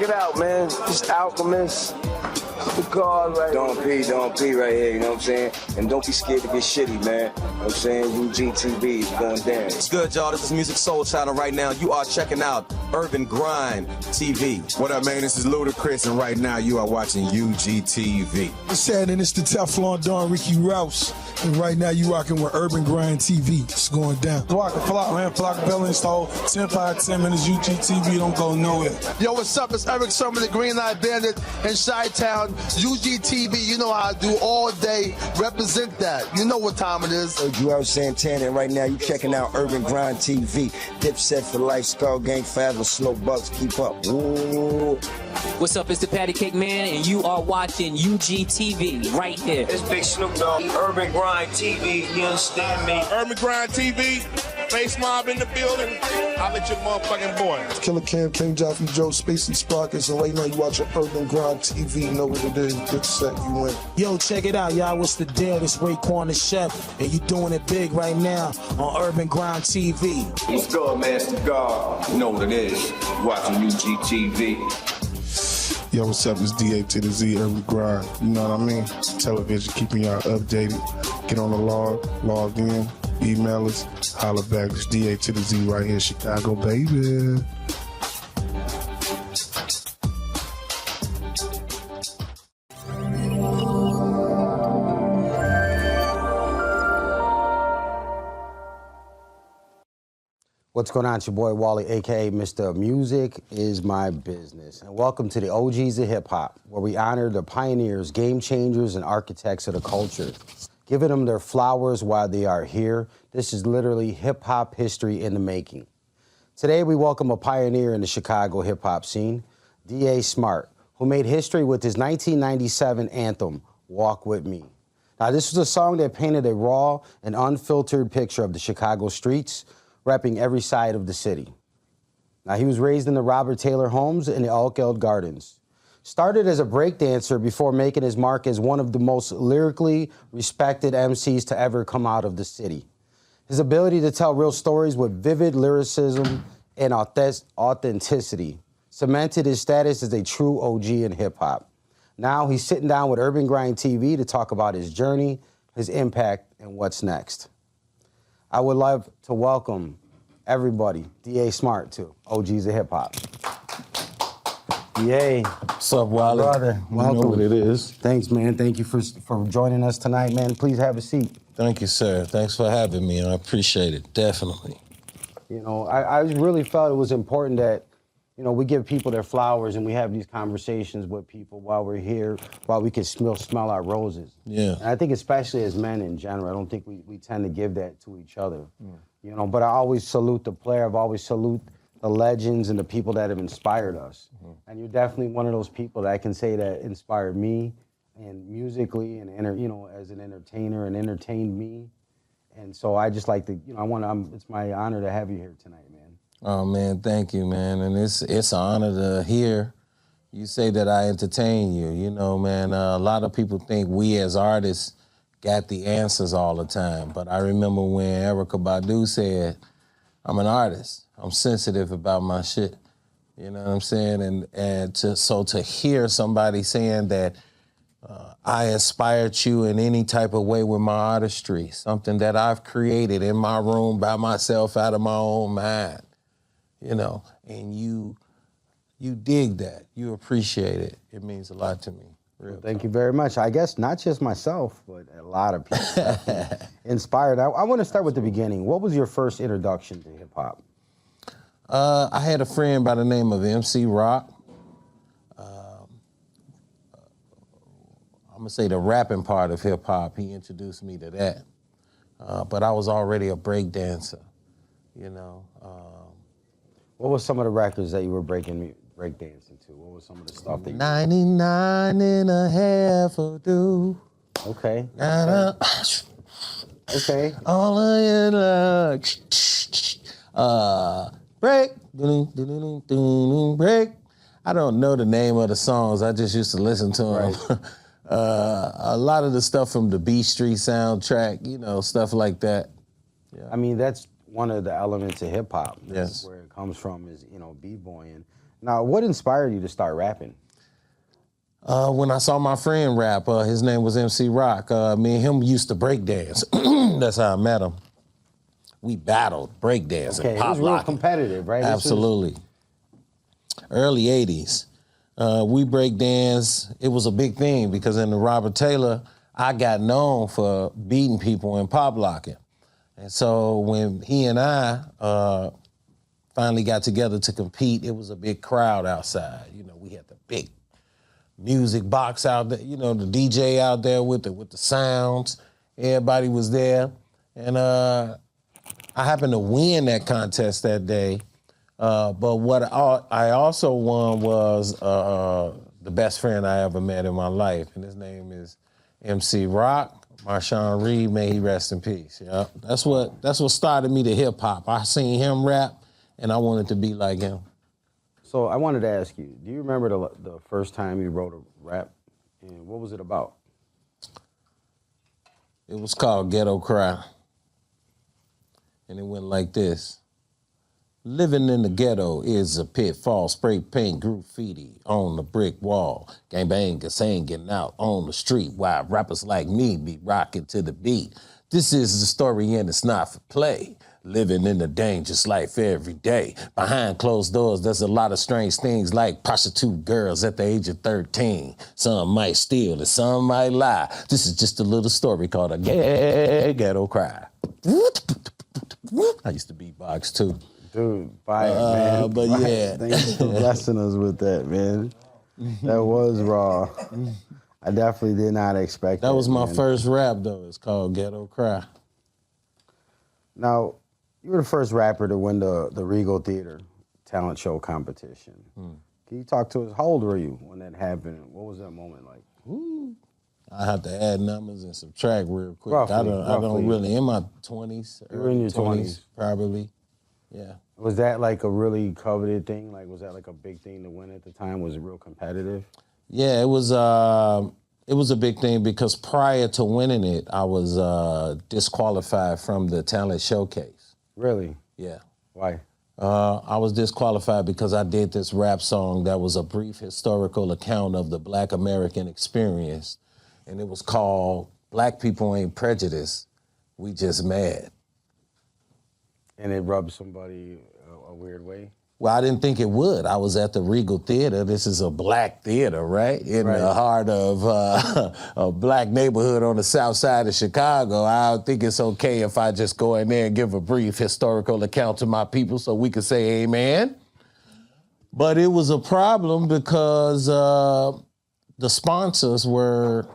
it out, man. Just Alchemist. The God right Don't pee right here, you know what I'm saying? And don't be scared to get shitty, man. You know what I'm saying? UGTV is going down. It's good, y'all. This is Music Soul Channel right now. You are checking out Urban Grind TV. What up, man? This is Ludacris, and right now you are watching UGTV. What's happening? It's the Teflon Don Ricky Rouse, and right now you rocking with Urban Grind TV. It's going down. Flock, man. Flock Billings, 10 5 10 minutes. UGTV don't go nowhere. Yo, what's up? It's Eric Summer, the Green Light Bandit in Chi-Town. UGTV, you know how I do all day. Represent that. You know what time it is. You out Santana, and right now you checking out Urban Grind TV. Dipset for life, Skull Gang forever, Slow Bucks, keep up. Ooh. What's up? It's the Patty Cake Man, and you are watching UGTV right here. It's Big Snoop Dogg, Urban Grind TV, you understand me? Urban Grind TV, Face Mob in the building. I'll let your motherfucking boy. It's Killer Cam, King Joffrey, Joe, Spacey Sparkers, and right now you watching Urban Grind TV. You know what it is. Good set, you win. Yo, check it out, y'all. What's the deal? It's Raekwon the Chef, and you doing it big right now on Urban Grind TV. What's good, Master God? You know what it is. Watching UGTV. Yo, what's up? It's DA to the Z, Urban Grind. You know what I mean? Television, keeping y'all updated. Get on the log in, email us, holla back. It's DA to the Z right here, Chicago, baby. What's going on? It's your boy Wally, a.k.a. Mr. Music is My Business. And welcome to the OGs of Hip-Hop, where we honor the pioneers, game changers, and architects of the culture, giving them their flowers while they are here. This is literally hip-hop history in the making. Today, we welcome a pioneer in the Chicago hip-hop scene, D.A. Smart, who made history with his 1997 anthem, Walk With Me. Now, this was a song that painted a raw and unfiltered picture of the Chicago streets, repping every side of the city. Now, he was raised in the Robert Taylor homes in the Elk Gardens. Started as a breakdancer before making his mark as one of the most lyrically respected MCs to ever come out of the city. His ability to tell real stories with vivid lyricism and authenticity cemented his status as a true OG in hip-hop. Now he's sitting down with Urban Grind TV to talk about his journey, his impact, and what's next. I would love to welcome everybody, D.A. Smart, to OGs of Hip-Hop. D.A. What's up, Wally? Brother, welcome. You know what it is. Thanks, man. Thank you for joining us tonight, man. Please have a seat. Thank you, sir. Thanks for having me, and I appreciate it, definitely. You know, I really felt it was important that, you know, we give people their flowers and we have these conversations with people while we're here, while we can smell our roses. Yeah. And I think especially as men in general, I don't think we tend to give that to each other. You know, but I always salute the player. I've always salute the legends and the people that have inspired us. And you're definitely one of those people that I can say that inspired me, and musically, and you know, as an entertainer, and entertained me. And so I just like to, you know, it's my honor to have you here tonight, man. Oh, man, thank you, man. And it's an honor to hear you say that I entertain you. You know, man, a lot of people think we as artists got the answers all the time. But I remember when Erykah Badu said, I'm an artist. I'm sensitive about my shit. You know what I'm saying? And to hear somebody saying that I inspired you in any type of way with my artistry, something that I've created in my room by myself out of my own mind, you know, and you dig that, you appreciate it. It means a lot to me. Well, thank you very much. I guess not just myself, but a lot of people inspired. I want to start with the beginning. What was your first introduction to hip hop? I had a friend by the name of MC Rock. I'm gonna say the rapping part of hip hop. He introduced me to that. But I was already a break dancer, you know. What were some of the records that you were break dancing to? What was some of the stuff that you 99 and a half will do. Okay. Okay. All of your luck. Break. Break. I don't know the name of the songs. I just used to listen to them. Right. A lot of the stuff from the B Street soundtrack, you know, stuff like that. Yeah. I mean, that's one of the elements of hip hop. Yes. Where it comes from is, you know, b-boying. Now, what inspired you to start rapping? When I saw my friend rap, his name was MC Rock. Me and him used to break dance. That's how I met him. We battled break dance Okay, and it pop was real locking. competitive, right? Absolutely. Early 80s. We break dance. It was a big thing because in the Robert Taylor, I got known for beating people and pop locking. And so when he and I finally got together to compete, it was a big crowd outside. You know, we had the big music box out there, you know, the DJ out there with the sounds. Everybody was there. And I happened to win that contest that day. But what I also won was the best friend I ever met in my life. And his name is MC Rock, Marshawn Reed, may he rest in peace. Yeah, that's what started me to hip hop. I seen him rap and I wanted to be like him. So I wanted to ask you, do you remember the first time you wrote a rap? And what was it about? It was called Ghetto Cry. And it went like this. Living in the ghetto is a pitfall. Spray paint graffiti on the brick wall. Gangbangers hanging out on the street while rappers like me be rocking to the beat. This is the story and it's not for play. Living in a dangerous life every day. Behind closed doors, there's a lot of strange things like prostitute girls at the age of 13. Some might steal and some might lie. This is just a little story called a ghetto cry. I used to beatbox too. Dude, fire, man. But fire. yeah. Thanks for blessing us with that, man. That was raw. I definitely did not expect that. That was my man. first rap, though. It's called Ghetto Cry. Now, you were the first rapper to win the Regal Theater talent show competition. Can you talk to us? How old were you when that happened? What was that moment like? I have to add numbers and subtract real quick. Roughly, I don't really, in my 20s. You were in your 20s. Probably, yeah. Was that like a really coveted thing? Like, was that like a big thing to win at the time? Was it real competitive? Yeah, it was a big thing because prior to winning it, I was disqualified from the talent showcase. Really? Yeah. Why? I was disqualified because I did this rap song that was a brief historical account of the Black American experience. And it was called Black People Ain't Prejudiced, We Just Mad. And it rubbed somebody a weird way? Well, I didn't think it would. I was at the Regal Theater. This is a black theater, right? In the heart of a black neighborhood on the south side of Chicago. I don't think it's okay if I just go in there and give a brief historical account to my people so we could say amen. But it was a problem because the sponsors were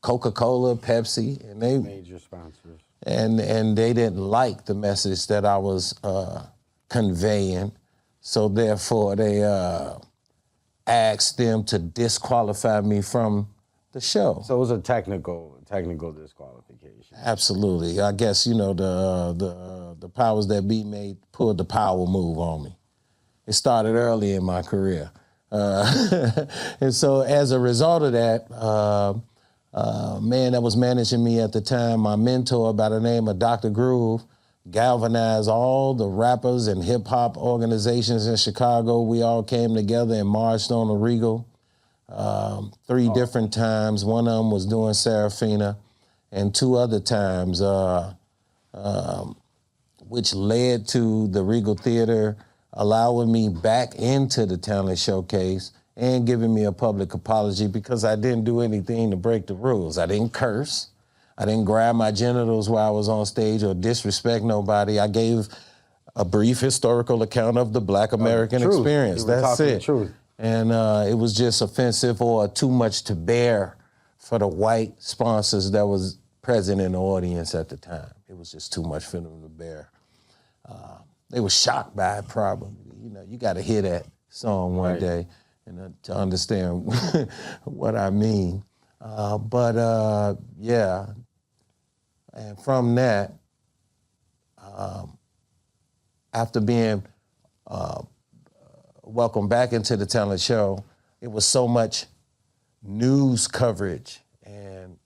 Coca-Cola, Pepsi, and they major sponsors. And they didn't like the message that I was conveying. So therefore, they asked them to disqualify me from the show. So it was a technical disqualification. Absolutely. I guess, you know, the powers that be pulled the power move on me. It started early in my career. And so as a result of that, man that was managing me at the time, my mentor by the name of Dr. Groove, galvanized all the rappers and hip-hop organizations in Chicago. We all came together and marched on the Regal 3 different times. One of them was doing Serafina, and 2 other times, which led to the Regal Theater allowing me back into the talent showcase and giving me a public apology because I didn't do anything to break the rules. I didn't curse. I didn't grab my genitals while I was on stage or disrespect nobody. I gave a brief historical account of the Black American experience. That's it. Truth. And it was just offensive or too much to bear for the white sponsors that was present in the audience at the time. It was just too much for them to bear. They were shocked by it probably. You know, you got to hear that song one day and to understand what I mean. Yeah. And from that, after being welcomed back into the talent show, it was so much news coverage and,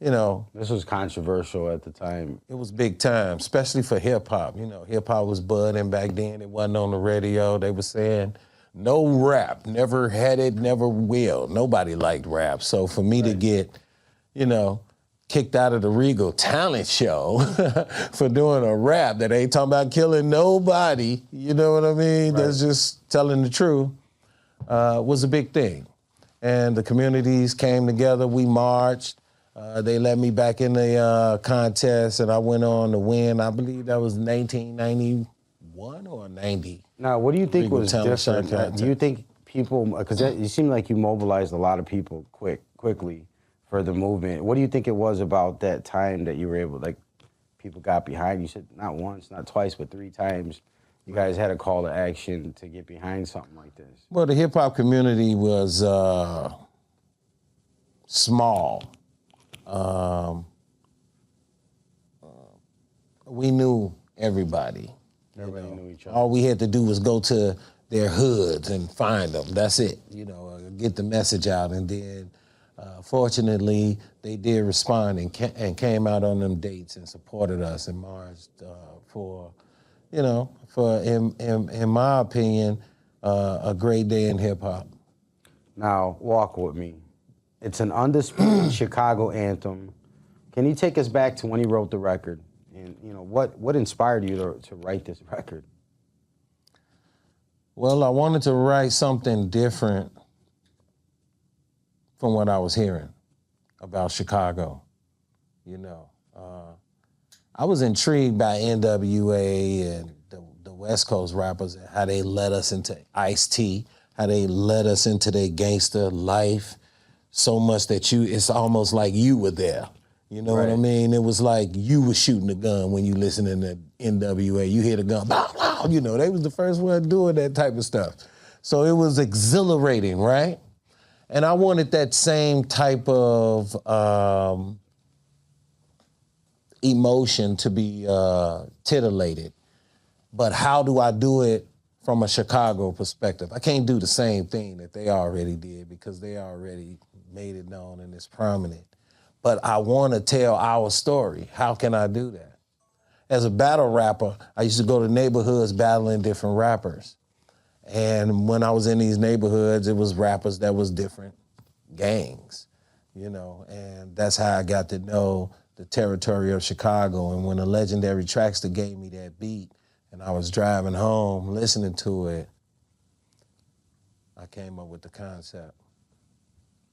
you know. This was controversial at the time. It was big time, especially for hip hop. You know, hip hop was budding back then. It wasn't on the radio. They were saying no rap, never had it, never will. Nobody liked rap. So for me to get, you know, kicked out of the Regal talent show for doing a rap that ain't talking about killing nobody, you know what I mean? That's just telling the truth, was a big thing. And the communities came together, we marched. They let me back in the contest, and I went on to win. I believe that was 1991 or 90. Now, what do you think was different? Do you think people, because you seem like you mobilized a lot of people quickly for the movement. What do you think it was about that time that you were able, like, people got behind you? You said not once, not twice, but 3 times you guys had a call to action to get behind something like this. Well, the hip-hop community was small. We knew everybody. Everybody knew each other. All we had to do was go to their hoods and find them. That's it. You know, get the message out. And then, fortunately, they did respond and came out on them dates and supported us and marched for, you know, for in my opinion, a great day in hip hop. Now, walk with me. It's an undisputed Chicago anthem. Can you take us back to when you wrote the record? And, you know, what inspired you to write this record? Well, I wanted to write something different from what I was hearing about Chicago, you know. I was intrigued by NWA and the West Coast rappers and how they led us into Ice-T, how they led us into their gangster life so much that it's almost like you were there. You know what I mean? It was like you were shooting a gun when you listening to NWA. You hear the gun, blah, blah, you know, they was the first one doing that type of stuff. So it was exhilarating, right? And I wanted that same type of emotion to be titillated. But how do I do it from a Chicago perspective? I can't do the same thing that they already did because they already made it known and it's prominent. But I want to tell our story. How can I do that? As a battle rapper, I used to go to neighborhoods battling different rappers. And when I was in these neighborhoods, it was rappers that was different gangs, you know, and that's how I got to know the territory of Chicago. And when a legendary Trackster gave me that beat and I was driving home listening to it, I came up with the concept.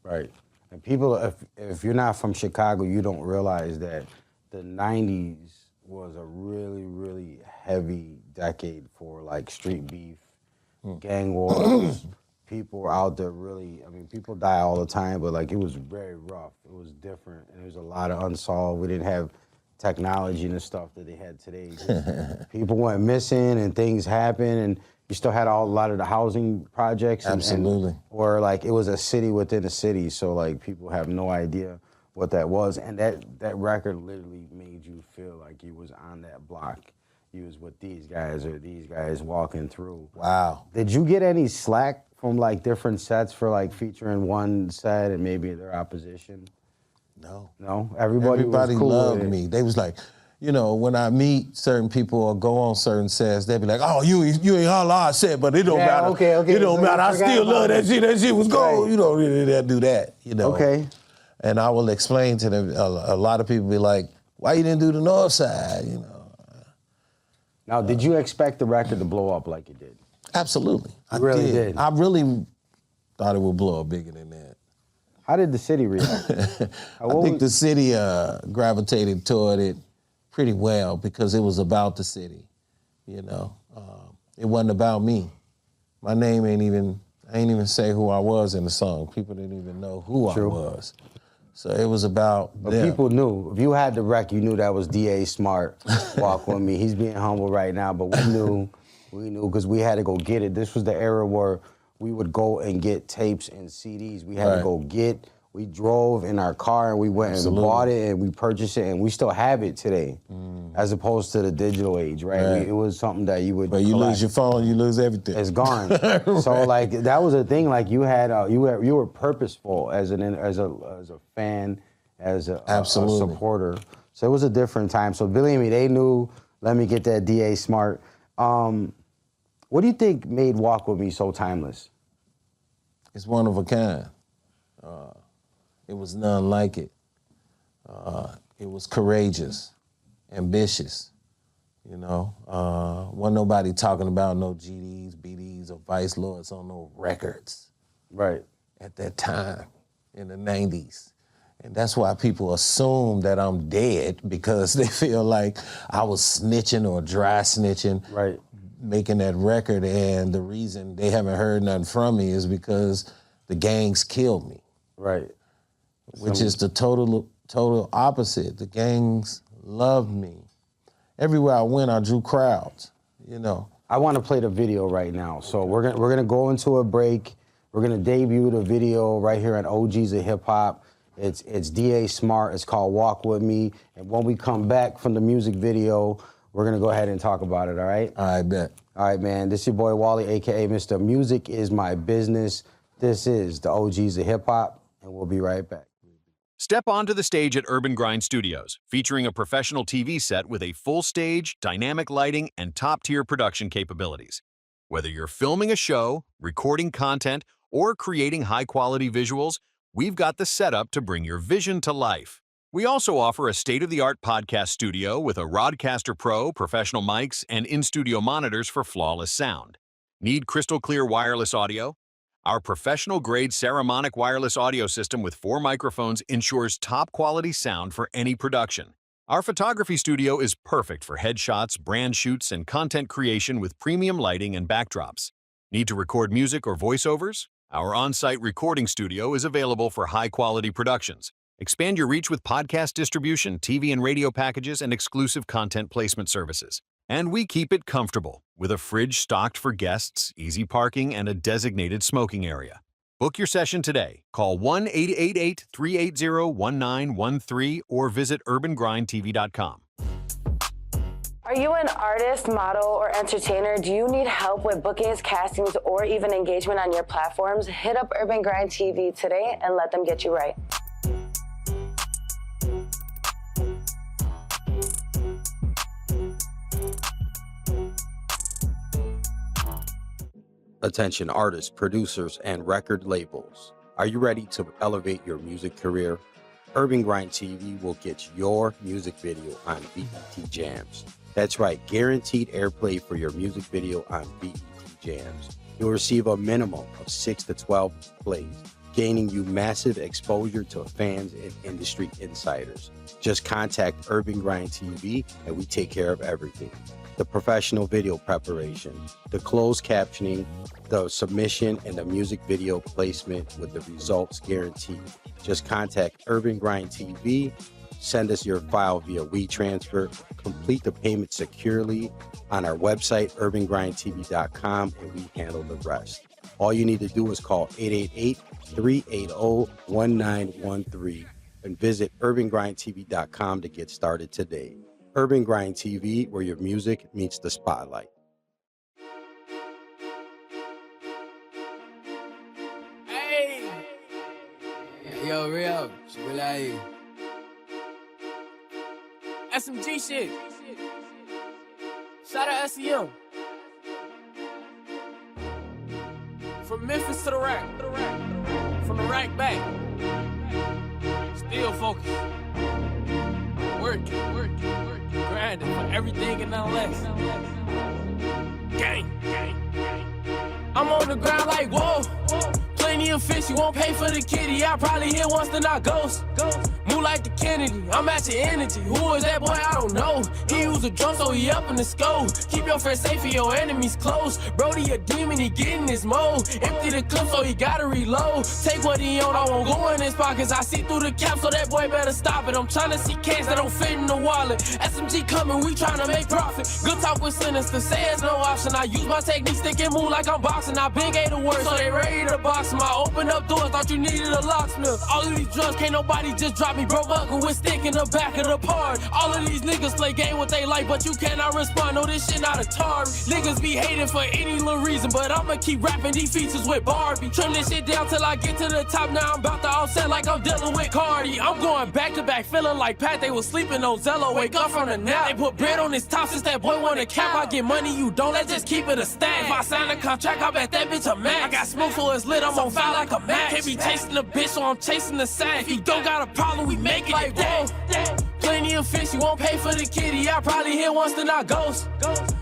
Right. And people, if you're not from Chicago, you don't realize that the 90s was a really, really heavy decade for like street beef, gang wars. People were out there really, I mean, people die all the time, but like it was very rough. It was different, and there was a lot of unsolved. We didn't have technology and the stuff that they had today. People went missing and things happened, and you still had a lot of the housing projects. Absolutely. Or like it was a city within a city, so like people have no idea what that was. And that record literally made you feel like you was on that block. You was with these guys or these guys walking through. Wow. Did you get any slack from like different sets for like featuring one set and maybe their opposition? No. No? Everybody was cool loved with it. me. They was like, you know, when I meet certain people or go on certain sets, they be like, oh, you ain't holla I said, but it don't matter. Okay. It don't So matter. I you forgot still love about that shit. That shit was gold. Right. You know, they'll do that, you know. Okay. And I will explain to them, a lot of people be like, why you didn't do the North Side, you know. Now, did you expect the record to blow up like it did? Absolutely. I really did. I really thought it would blow up bigger than that. How did the city react? I think the city gravitated toward it pretty well because it was about the city, you know. It wasn't about me. My name I ain't even say who I was in the song. People didn't even know who I was. So it was about But them. people knew. If you had the rec, you knew that was D.A. Smart. Walk with me. He's being humble right now, but we knew because we had to go get it. This was the era where we would go and get tapes and CDs. We had to go we drove in our car and we went and bought it and we purchased it and we still have it today, as opposed to the digital age, right? It was something that you would. But you lose your phone, you lose everything. It's gone. So like that was a thing. Like you had, you were purposeful as a fan, as a supporter. So it was a different time. So believe me, they knew. Let me get that D.A. Smart. What do you think made Walk With Me so timeless? It's one of a kind. It was none like it. It was courageous, ambitious, you know. Wasn't nobody talking about no GDs, BDs, or Vice Lords on no records. Right. At that time, in the 90s. And that's why people assume that I'm dead, because they feel like I was snitching or dry snitching, right, making that record. And the reason they haven't heard nothing from me is because the gangs killed me. Right. Which is the total opposite. The gangs loved me. Everywhere I went, I drew crowds, you know. I want to play the video right now. So we're gonna go into a break. We're gonna debut the video right here on OGs of Hip-Hop. It's D.A. Smart. It's called Walk With Me. And when we come back from the music video, we're gonna go ahead and talk about it, all right? I bet. All right, man. This is your boy Wally, AKA Mr. Music Is My Business. This is the OGs of Hip-Hop, and we'll be right back. Step onto the stage at Urban Grind Studios, featuring a professional TV set with a full stage, dynamic lighting, and top-tier production capabilities. Whether you're filming a show, recording content, or creating high-quality visuals, we've got the setup to bring your vision to life. We also offer a state-of-the-art podcast studio with a Rodcaster Pro, professional mics, and in-studio monitors for flawless sound. Need crystal-clear wireless audio? Our professional-grade Saramonic wireless audio system with 4 microphones ensures top-quality sound for any production. Our photography studio is perfect for headshots, brand shoots, and content creation with premium lighting and backdrops. Need to record music or voiceovers? Our on-site recording studio is available for high-quality productions. Expand your reach with podcast distribution, TV and radio packages, and exclusive content placement services. And we keep it comfortable, with a fridge stocked for guests, easy parking, and a designated smoking area. Book your session today. Call 1-888-380-1913 or visit urbangrindtv.com. Are you an artist, model, or entertainer? Do you need help with bookings, castings, or even engagement on your platforms? Hit up Urban Grind TV today and let them get you right. Attention artists, producers, and record labels. Are you ready to elevate your music career? Urban Grind TV will get your music video on BET Jams. That's right, guaranteed airplay for your music video on BET Jams. You'll receive a minimum of 6 to 12 plays, gaining you massive exposure to fans and industry insiders. Just contact Urban Grind TV and we take care of everything. The professional video preparation, the closed captioning, the submission, and the music video placement with the results guaranteed. Just contact Urban Grind TV, send us your file via WeTransfer, complete the payment securely on our website, urbangrindtv.com, and we handle the rest. All you need to do is call 888-380-1913 and visit urbangrindtv.com to get started today. Urban Grind TV, where your music meets the spotlight. Hey! Yo, real. Shibulai. SMG shit. Shout out SEM. From Memphis to the rack. From the rack back. Still focused. Working. Grinding for everything and nothing less. Gang. I'm on the ground like, whoa. Plenty of fish, you won't pay for the kitty. I probably hit once, then I ghost. Move like the Kennedy, I'm at your energy. Who is that boy? I don't know. He use a drum, so he up in the scope. Keep your friends safe and your enemies close. Brody a demon, he get in his mode. Empty the clip, so he gotta reload. Take what he on, I won't go in his pockets. I see through the cap, so that boy better stop it. I'm trying to see cans that don't fit in the wallet. SMG coming, we trying to make profit. Good talk with sinister, say it's no option. I use my technique, stick and move like I'm boxing. I been gave the word, so they ready to box him. I open up doors, thought you needed a locksmith. All of these drugs, can't nobody just drop me bro buckle with stick in the back of the party. All of these niggas play game what they like, but you cannot respond. No, this shit not Atari. Niggas be hating for any little reason, but I'ma keep rapping these features with Barbie. Trim this shit down till I get to the top. Now I'm about to offset like I'm dealing with Cardi. I'm going back to back, feeling like Pat. They was sleeping on Zello. Wake up from the nap. They put bread on his top since that boy wanna cap. I get money, you don't. Let's just keep it a stack. If I sign a contract, I bet that bitch a max. I got smoke so it's lit. I'm on fire like a match. Can't be chasing the bitch, so I'm chasing the sack. If you don't got a problem, we make it like that. Plenty of fish, you won't pay for the kitty. I probably hit once, then I ghost.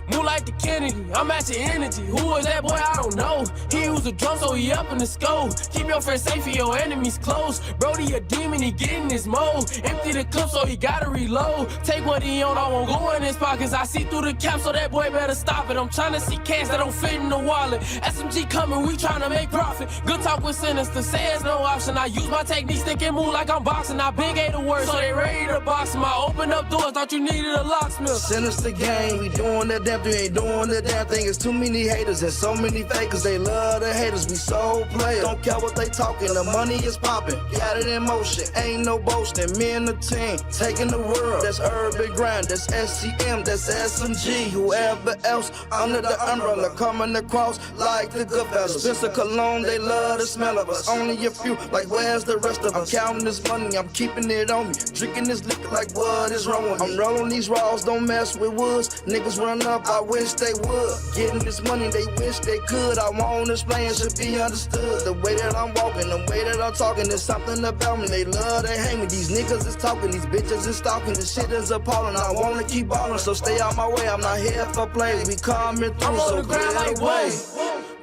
Move like the Kennedy, I'm at your energy. Who is that boy? I don't know. He use a drum, so he up in the scope. Keep your friends safe and your enemies close. Brody a demon, he get in his mode. Empty the clip, so he gotta reload. Take what he on, I won't go in his pockets. I see through the cap, so that boy better stop it. I'm trying to see cash that don't fit in the wallet. SMG coming, we trying to make profit. Good talk with sinister, say it's no option. I use my technique, stick and move like I'm boxing. I been gave the word, so they ready to box him. I open up doors, thought you needed a locksmith. Sinister game, we doing that damn thing, ain't doing the damn thing. It's too many haters and so many fakers. They love the haters, we so players. Don't care what they talking, the money is popping. Got it in motion, ain't no boasting. Me and the team, taking the world. That's Urban Grind, that's SCM, that's SMG. Whoever else under the umbrella coming across like the good fellas. Spencer Cologne, they love the smell of us. Only a few, like where's the rest of us? I'm counting this money, I'm keeping it on me. Drinking this liquor like what is wrong with me? I'm rolling these raws, don't mess with woods. Niggas run up, I wish they would. Getting this money, they wish they could. I won't explain, should be understood. The way that I'm walking, the way that I'm talking, there's something about me. They love, they hate me. These niggas is talking, these bitches is stalking. This shit is appalling. I wanna keep ballin', so stay out my way. I'm not here for play. We coming through, so clear the way.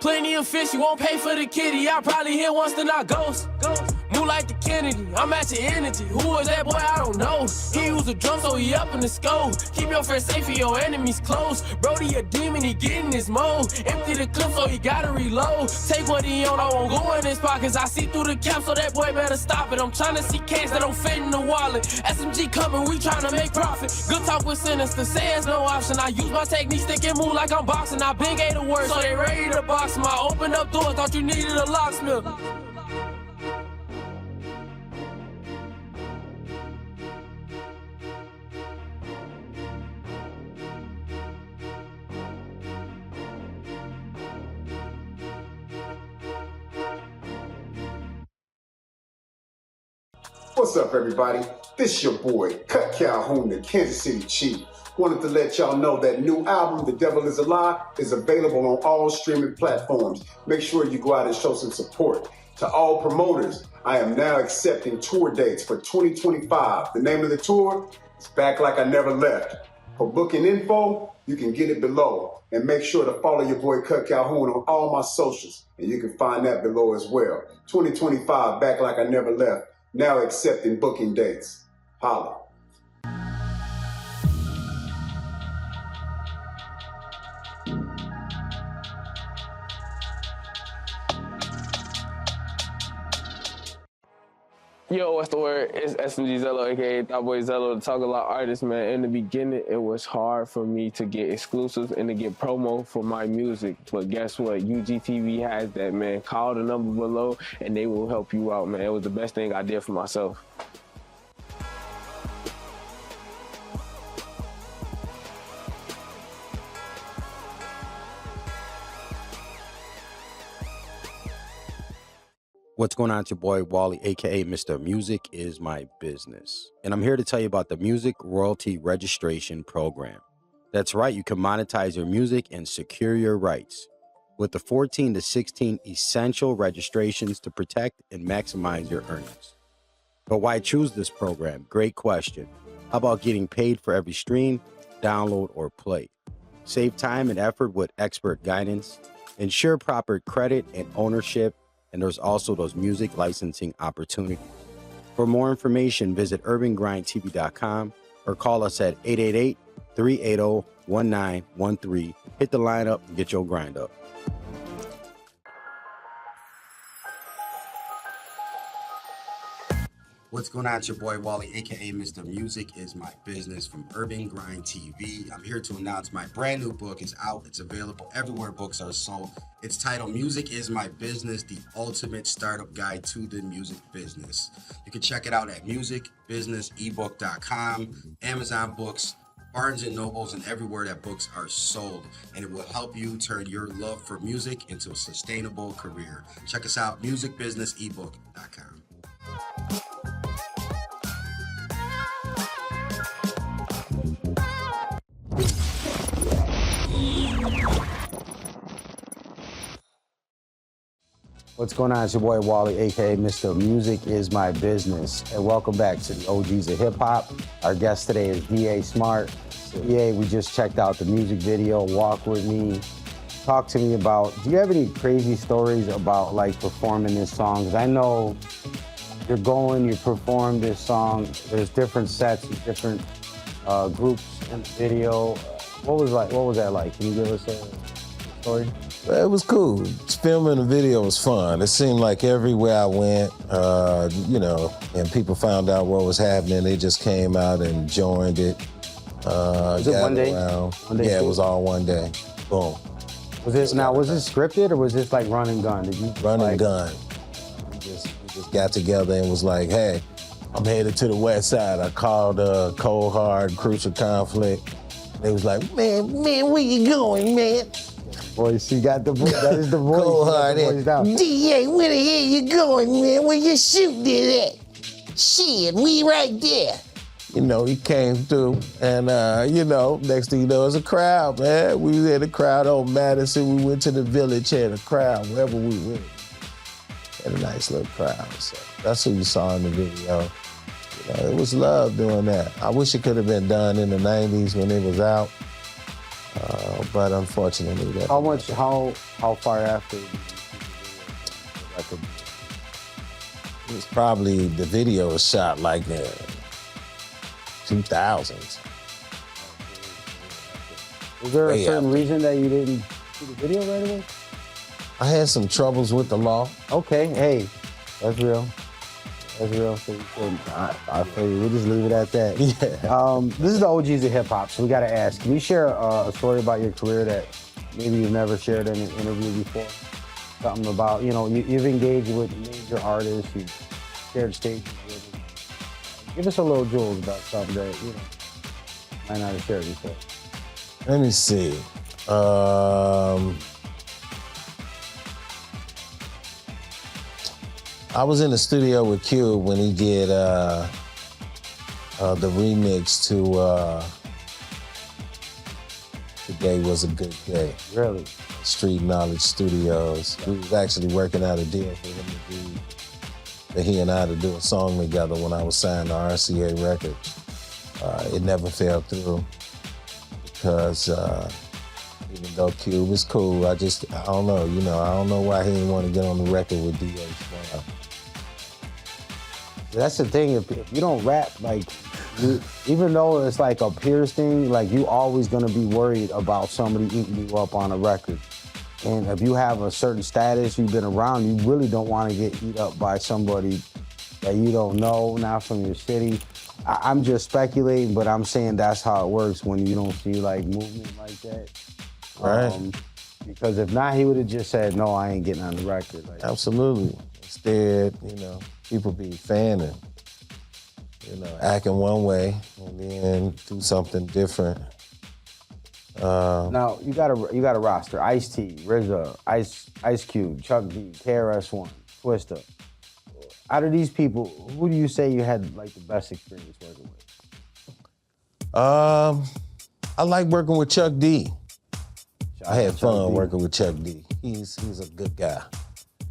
Plenty of fish, you won't pay for the kitty. I probably hit once, then I ghost. Move like the Kennedy, I'm at your energy. Who is that boy? I don't know. He use a drum, so he up in the scope. Keep your friends safe and your enemies close. Brody a demon, he get in his mode. Empty the clip, so he gotta reload. Take what he on, I won't go in his pockets. I see through the cap, so that boy better stop it. I'm trying to see cash that don't fit in the wallet. SMG coming, we trying to make profit. Good talk with sinister, say it's no option. I use my technique, stick and move like I'm boxing. I been gave the word, so they ready to box him. I open up doors, thought you needed a locksmith. What's up, everybody? This your boy, Cut Calhoun, the Kansas City Chief. Wanted to let y'all know that new album, The Devil Is a Lie, is available on all streaming platforms. Make sure you go out and show some support. To all promoters, I am now accepting tour dates for 2025. The name of the tour is Back Like I Never Left. For booking info, you can get it below. And make sure to follow your boy Cut Calhoun on all my socials. And you can find that below as well. 2025, Back Like I Never Left. Now accepting booking dates. Holla. Yo, what's the word? It's SMG Zello, aka Thought Boy Zello, the Talk a Lot artist, man. In the beginning, it was hard for me to get exclusives and to get promo for my music. But guess what? UGTV has that, man. Call the number below and they will help you out, man. It was the best thing I did for myself. What's going on? It's your boy Wally, aka Mr. Music Is My Business. And I'm here to tell you about the Music Royalty Registration Program. That's right, you can monetize your music and secure your rights with the 14 to 16 essential registrations to protect and maximize your earnings. But why choose this program? Great question. How about getting paid for every stream, download, or play? Save time and effort with expert guidance, ensure proper credit and ownership, and there's also those music licensing opportunities. For more information, visit urbangrindtv.com or call us at 888-380-1913. Hit the line up and get your grind up. What's going on? It's your boy Wally, aka Mr. Music Is My Business from Urban Grind TV. I'm here to announce my brand new book is out. It's available everywhere books are sold. It's titled Music Is My Business, the ultimate startup guide to the music business. You can check it out at musicbusinessebook.com, Amazon Books, Barnes & Nobles, and everywhere that books are sold. And it will help you turn your love for music into a sustainable career. Check us out, musicbusinessebook.com. What's going on? It's your boy Wally, aka Mr. Music Is My Business. And welcome back to the OGs of Hip-Hop. Our guest today is D.A. Smart. D.A., we just checked out the music video, Walk With Me. Talk to me about, do you have any crazy stories about like performing this song? Because I know you perform this song, there's different sets, different groups in the video. What was that like? Can you give us a story? It was cool. Filming the video was fun. It seemed like everywhere I went, and people found out what was happening, they just came out and joined it. Was it one day? Yeah, it was all one day. Boom. Was this scripted or was this like run and gun? Run and gun. We just got together and was like, hey, I'm headed to the west side. I called Cold Hard, Crucial Conflict. They was like, man, where you going, man? Boy, she got the voice. That is the voice. Cold Hard. DA, where the hell you going, man? Where you shooting it at? Shit, we right there. You know, he came through, and next thing you know, it's a crowd, man. We was in the crowd on Madison. We went to the Village, had a crowd wherever we went. Had a nice little crowd. So that's who you saw in the video. It was love doing that. I wish it could have been done in the 90s when it was out. But unfortunately, that. How far after? It was probably, the video was shot like the 2000s. Was there a certain reason that you didn't see the video right away? I had some troubles with the law. Okay, hey, that's real. That's real. So I feel you. We'll just leave it at that. Yeah. This is the OGs of Hip-Hop, so we got to ask, can you share a story about your career that maybe you've never shared in an interview before? Something about, you've engaged with major artists, you've shared stages with them. Give us a little jewels about something that, might not have shared before. Let me see. I was in the studio with Cube when he did the remix to Today Was a Good Day. Really? Street Knowledge Studios. We was actually working out a deal for him to do, for he and I to do a song together when I was signed to RCA Records. It never fell through because even though Cube is cool, I don't know, I don't know why he didn't want to get on the record with D.A. Smart. That's the thing, if you don't rap, even though it's like a peers thing, you always gonna be worried about somebody eating you up on a record. And if you have a certain status, you've been around, you really don't want to get eat up by somebody that you don't know, not from your city. I'm just speculating, but I'm saying that's how it works when you don't see movement like that. Right. Because if not, he would have just said, no, I ain't getting on the record. Absolutely. Instead, people be fanning, acting one way and then do something different. Now, you got a roster. Ice-T, RZA, Ice Cube, Chuck D, KRS-One, Twista. Out of these people, who do you say you had the best experience working with? I like working with Chuck D. I had fun working with Chuck D. He's a good guy.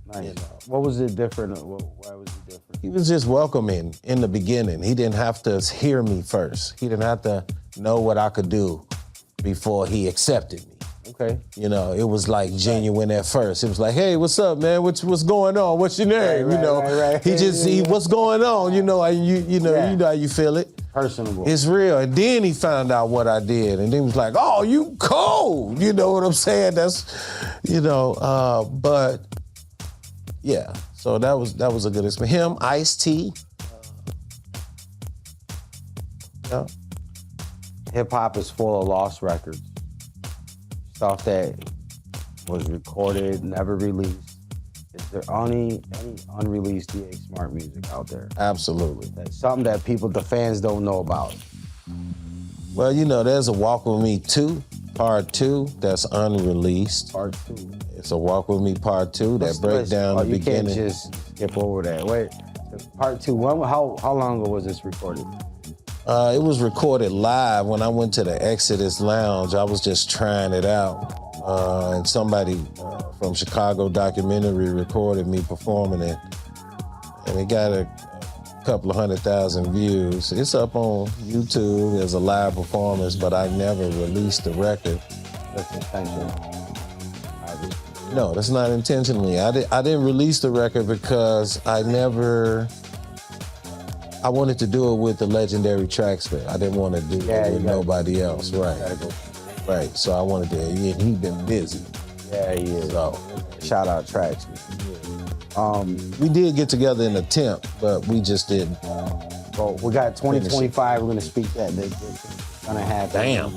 Nice. What was it different? Why was it different? He was just welcoming in the beginning. He didn't have to hear me first. He didn't have to know what I could do before he accepted me. Okay. It was genuine at first. It was like, hey, what's up, man? What's going on? What's your name? Right. He what's going on? You know how you feel it. Personable. It's real. And then he found out what I did, and then he was like, oh, you cold. You know what I'm saying? That's, but yeah. So that was a good experience. Him, Ice-T. Yeah. Hip-hop is full of lost records. Stuff that was recorded, never released. Is there any unreleased DA Smart music out there? Absolutely. That's something that the fans don't know about. Well, you know, there's a Walk With Me 2, Part 2, that's unreleased. Part 2. It's a Walk With Me Part 2 that breaks down the beginning. You can't just skip over that. Wait, Part 2, how long ago was this recorded? It was recorded live when I went to the Exodus Lounge. I was just trying it out. And somebody from Chicago Documentary recorded me performing it. And it got a couple of 100,000 views. It's up on YouTube as a live performance, but I never released the record. That's intentional. No, that's not intentionally. I didn't release the record because I wanted to do it with the legendary Traxper. I didn't want to do it with nobody else. Right. Right. So I wanted to, he'd been busy. Yeah, he is. So, shout out Traxper. We did get together in a tent, but we just didn't. So we got 2025, we're gonna speak that. That's gonna happen. Damn.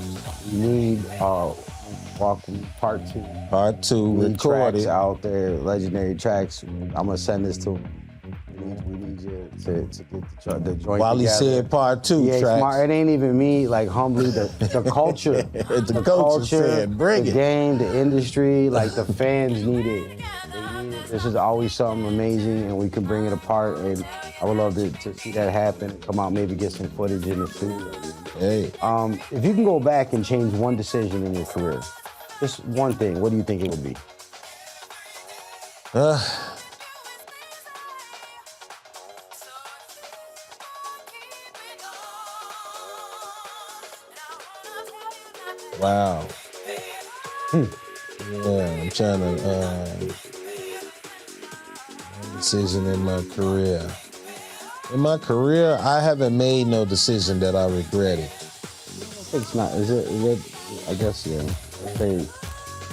We need Walk With Me Part 2. Part 2 recorded. Tracks out there, legendary tracks. I'm gonna send this to him. We need you to get the joint While together. he said Part 2 Yeah, tracks. Smart. It ain't even me, like humbly, the culture. the culture said, bring the it. game, the industry, like the fans need it. They need it. This is always something amazing and we can bring it apart, and I would love to see that happen, come out, maybe get some footage in the studio. Hey. If you can go back and change one decision in your career, just one thing, what do you think it would be? Wow. Yeah, I'm trying to decision in my career. In my career, I haven't made no decision that I regretted. It's not. Is it? I guess, yeah. Okay.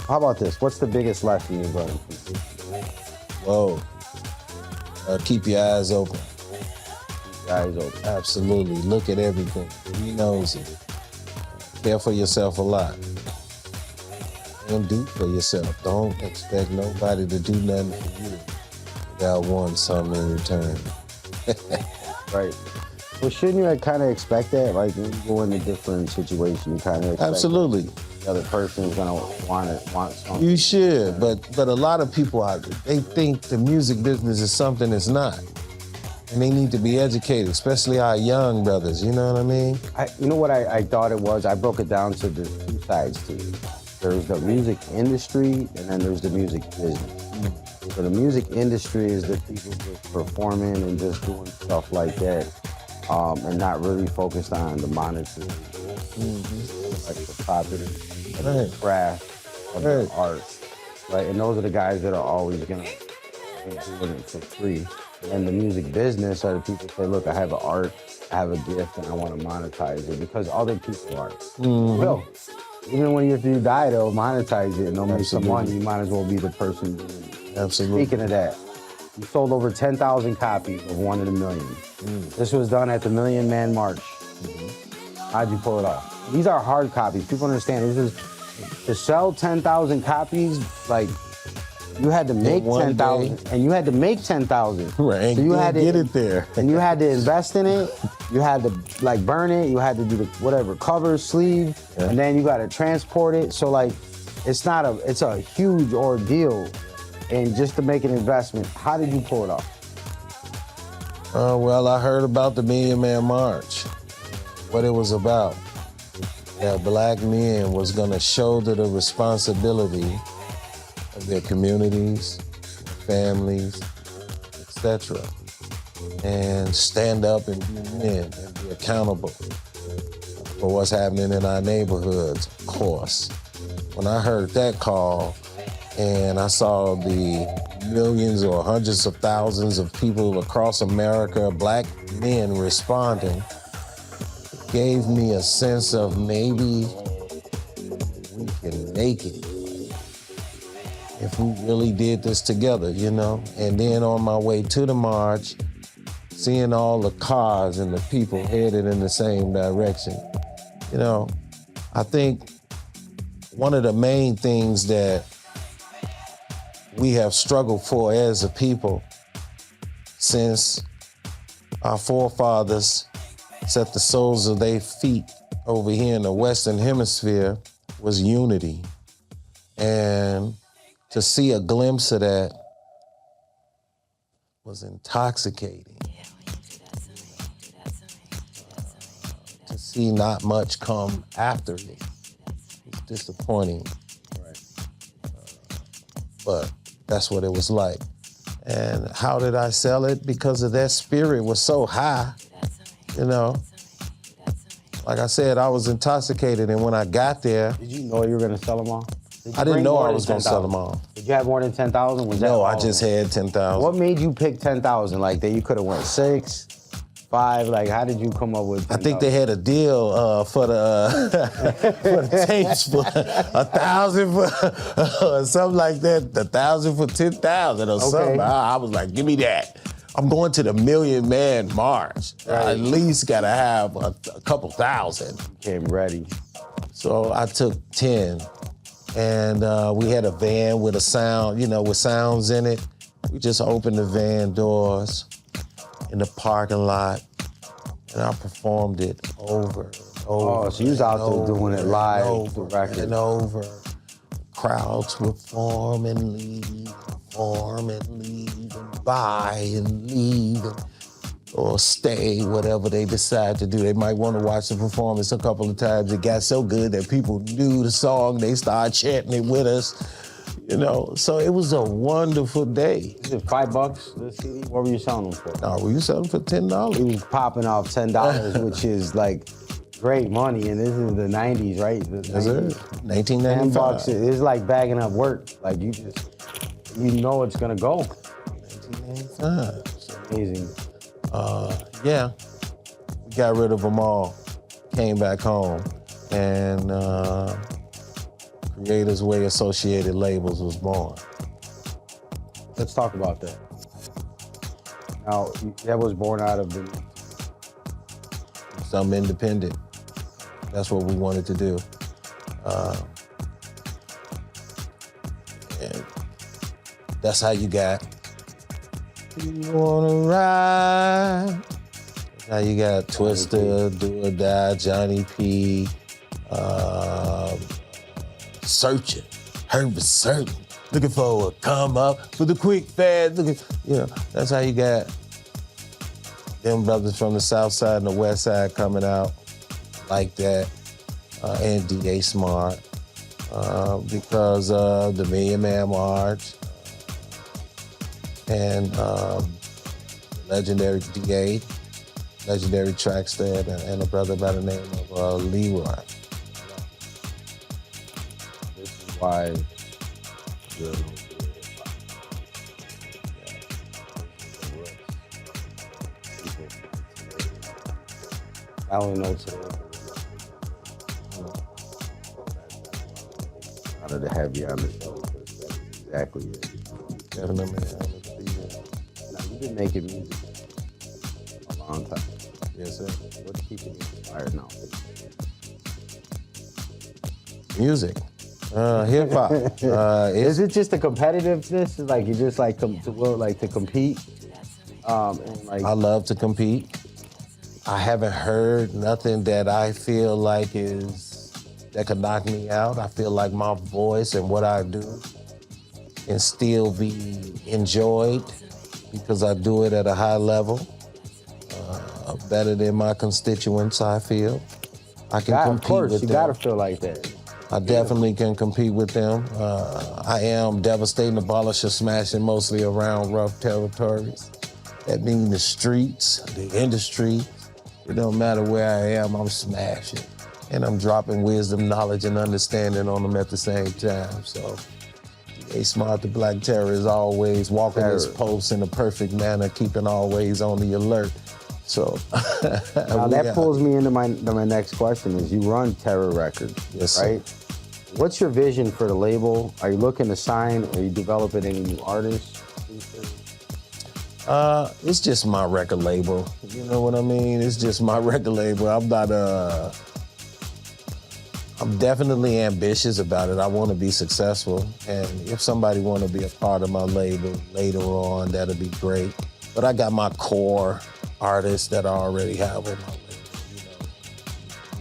How about this? What's the biggest lesson you've learned? Whoa. Keep your eyes open. Keep your eyes open. Absolutely. Look at everything. He knows it. Care for yourself a lot. And do for yourself. Don't expect nobody to do nothing for you without wanting something in return. Right. Well, shouldn't you kind of expect that? Like when you go in a different situation, you kind of expect Absolutely. The other person is gonna want something. You should, but a lot of people they think the music business is something it's not. And they need to be educated, especially our young brothers, you know what I mean? You know what I thought it was? I broke it down to the two sides to it. There's the music industry, and then there's the music business. So the music industry is the people just performing and just doing stuff like that, and not really focused on the monetary, like the property, like the craft of the art, right? And those are the guys that are always gonna be doing it for free. And the music business are the people who say, look, I have an art, I have a gift, and I want to monetize it because other people are. Will. Even when if you die, they'll monetize it and they'll make some money. You might as well be the person doing it. Absolutely. Speaking of that, you sold over 10,000 copies of One in a Million. This was done at the Million Man March. How'd you pull it off? These are hard copies. People understand. This is to sell 10,000 copies, like, you had to make 10,000, and you had to make 10,000. Right, so you had to get it there. And you had to invest in it. You had to like burn it. You had to do the whatever cover, sleeve, and then you got to transport it. So like, it's a huge ordeal, and just to make an investment. How did you pull it off? Well, I heard about the Million Man March, what it was about. That black men was gonna shoulder the responsibility of their communities, families, etc. And stand up and be men and be accountable for what's happening in our neighborhoods, of course. When I heard that call and I saw the millions or hundreds of thousands of people across America, black men responding, it gave me a sense of maybe we can make it if we really did this together, you know? And then on my way to the march, seeing all the cars and the people headed in the same direction, you know, I think one of the main things that we have struggled for as a people since our forefathers set the soles of their feet over here in the Western Hemisphere was unity. And to see a glimpse of that was intoxicating. To see not much come after it was disappointing. But that's what it was like. And how did I sell it? Because of that spirit was so high, you know. Like I said, I was intoxicated, and when I got there... Did you know you were gonna sell them all? I didn't know I was gonna sell them all. Did you have more than 10,000? No, I just had 10,000. What made you pick 10,000? Like, that you could have went 6, 5, like, how did you come up with 10,000? I think they had a deal for the for the tapes for 1,000 for something like that, 1,000 for 10,000 or something. I was like, give me that. I'm going to the Million Man March. I at least gotta have a couple thousand. Came ready. So I took 10, and we had a van with a sound, you know, with sounds in it. We just opened the van doors in the parking lot, and I performed it over and over. Oh, so you was out there doing it live, over and over. Crowds would form and leave, and buy and leave, or stay, whatever they decide to do. They might want to watch the performance a couple of times. It got so good that people knew the song, they started chanting it with us. You know, so it was a wonderful day. Is it $5 this CD? What were you selling them for? No, we were selling for $10. He was popping off $10, which is like great money, and this is the 90s, right? Yes, sir. 1995. $10 is like bagging up work. Like you know it's gonna go. 1995. It's amazing. Yeah, we got rid of them all, came back home, and Creators Way Associated Labels was born. Let's talk about that. Now, that was born out of something independent. That's what we wanted to do. And that's how you got You Wanna Ride. That's how you got Twister, Do or Die, Johnny P, Searching, Herbert Certain, looking for a come up for the quick fast. That's how you got them brothers from the south side and the west side coming out like that, and D.A. Smart, because of the Million Man March, and legendary D.A., legendary Trackster, and a brother by the name of Leroy. This is why I only know today. Out of the heavy on the show, that's exactly it. Now, you've been making music a long time. Yes, sir. What's keeping you inspired now? Music, hip-hop. Is it just the competitiveness? Like you just like to compete? And like I love to compete. I haven't heard nothing that I feel like that could knock me out. I feel like my voice and what I do can still be enjoyed because I do it at a high level, better than my constituents, I feel. I can compete of course, with you them. gotta feel like that. I definitely can compete with them. I am devastating, abolishing, smashing mostly around rough territories. That means the streets, the industry. It don't matter where I am, I'm smashing. And I'm dropping wisdom, knowledge, and understanding on them at the same time. So, A Smart, the Black Terror, is always walking his post in a perfect manner, keeping always on the alert. So, now that pulls me into my next question is you run Terror Records, yes, right? Sir. What's your vision for the label? Are you looking to sign? Are you developing any new artists? It's just my record label. You know what I mean? It's just my record label. I'm not I'm definitely ambitious about it. I want to be successful, and if somebody want to be a part of my label later on, that'll be great. But I got my core artists that I already have on my label,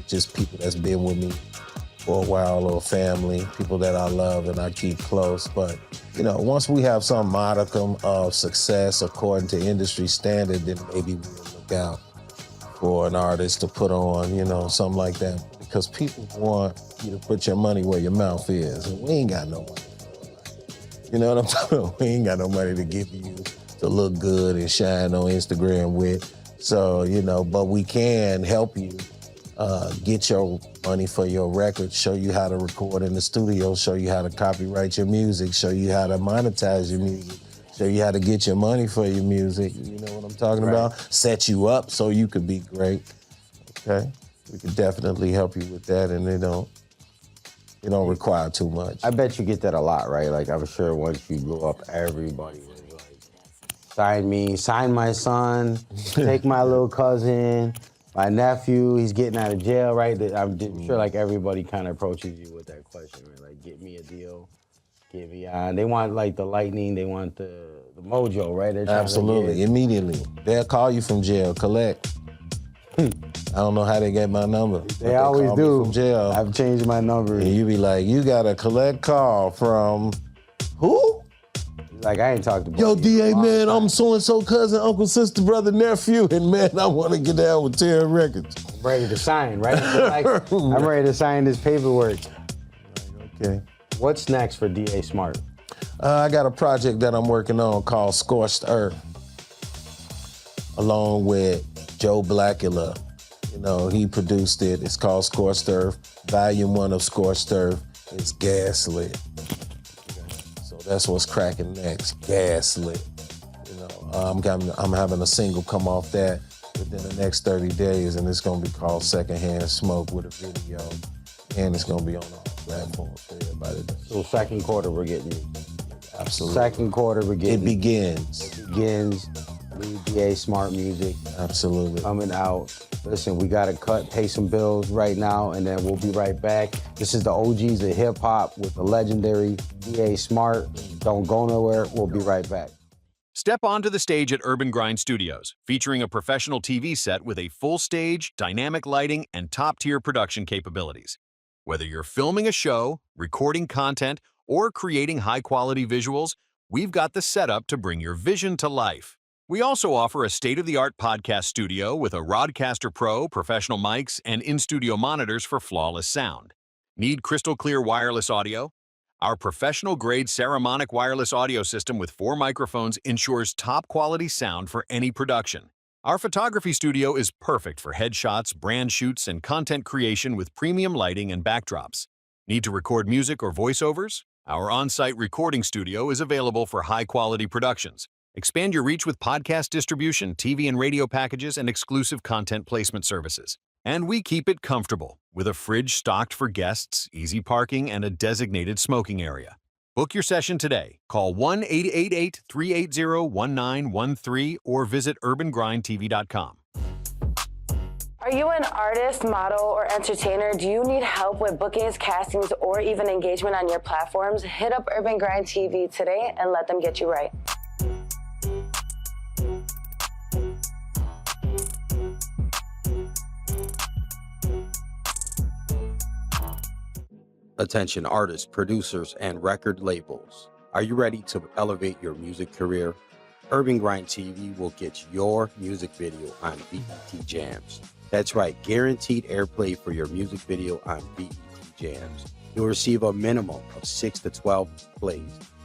just people that's been with me for a while, or family, people that I love and I keep close. But, once we have some modicum of success according to industry standard, then maybe we'll look out for an artist to put on, something like that. Because people want you to put your money where your mouth is. And we ain't got no money. You know what I'm talking about? We ain't got no money to give you to look good and shine on Instagram with. So, but we can help you get your money for your record, show you how to record in the studio, show you how to copyright your music, show you how to monetize your music, show you how to get your money for your music. You know what I'm talking about? Set you up so you could be great. Okay? We could definitely help you with that, and it don't require too much. I bet you get that a lot, right? Like, I'm sure once you grow up, everybody was like, sign me, sign my son, take my little cousin, my nephew, he's getting out of jail, right? I'm sure like everybody kind of approaches you with that question, right? Like, get me a deal, get me on. They want like the lightning, they want the mojo, right? Absolutely, immediately. They'll call you from jail, collect. I don't know how they get my number. They always do. From jail. I've changed my number. And you be like, you got a collect call from who? Like, I ain't talked about Yo, DA, man, I'm so-and-so cousin, uncle, sister, brother, nephew, and man, I want to get down with Terror Records. I'm ready to sign, right? Like, I'm ready to sign this paperwork. Okay. What's next for DA Smart? I got a project that I'm working on called Scorched Earth, along with Joe Blackula. He produced it. It's called Scorched Earth. Volume 1 of Scorched Earth is Gaslit. So that's what's cracking next, Gaslit. I'm having a single come off that within the next 30 days, and it's gonna be called Secondhand Smoke with a video, and it's gonna be on all platforms for everybody. So second quarter, we're getting you. Absolutely. Second quarter, we're getting It begins. It begins. New DA Smart music. Absolutely. Coming out. Listen, we got to pay some bills right now, and then we'll be right back. This is the OGs of Hip-Hop with the legendary DA Smart. Don't go nowhere. We'll be right back. Step onto the stage at Urban Grind Studios, featuring a professional TV set with a full stage, dynamic lighting, and top-tier production capabilities. Whether you're filming a show, recording content, or creating high-quality visuals, we've got the setup to bring your vision to life. We also offer a state-of-the-art podcast studio with a Rodcaster Pro, professional mics, and in-studio monitors for flawless sound. Need crystal-clear wireless audio? Our professional-grade Saramonic wireless audio system with 4 microphones ensures top-quality sound for any production. Our photography studio is perfect for headshots, brand shoots, and content creation with premium lighting and backdrops. Need to record music or voiceovers? Our on-site recording studio is available for high-quality productions. Expand your reach with podcast distribution, TV and radio packages, and exclusive content placement services. And we keep it comfortable, with a fridge stocked for guests, easy parking, and a designated smoking area. Book your session today. Call 1-888-380-1913 or visit urbangrindtv.com. Are you an artist, model, or entertainer? Do you need help with bookings, castings, or even engagement on your platforms? Hit up Urban Grind TV today and let them get you right. Attention artists, producers, and record labels. Are you ready to elevate your music career? Urban Grind TV will get your music video on BET Jams. That's right, guaranteed airplay for your music video on BET Jams. You'll receive a minimum of 6 to 12 plays,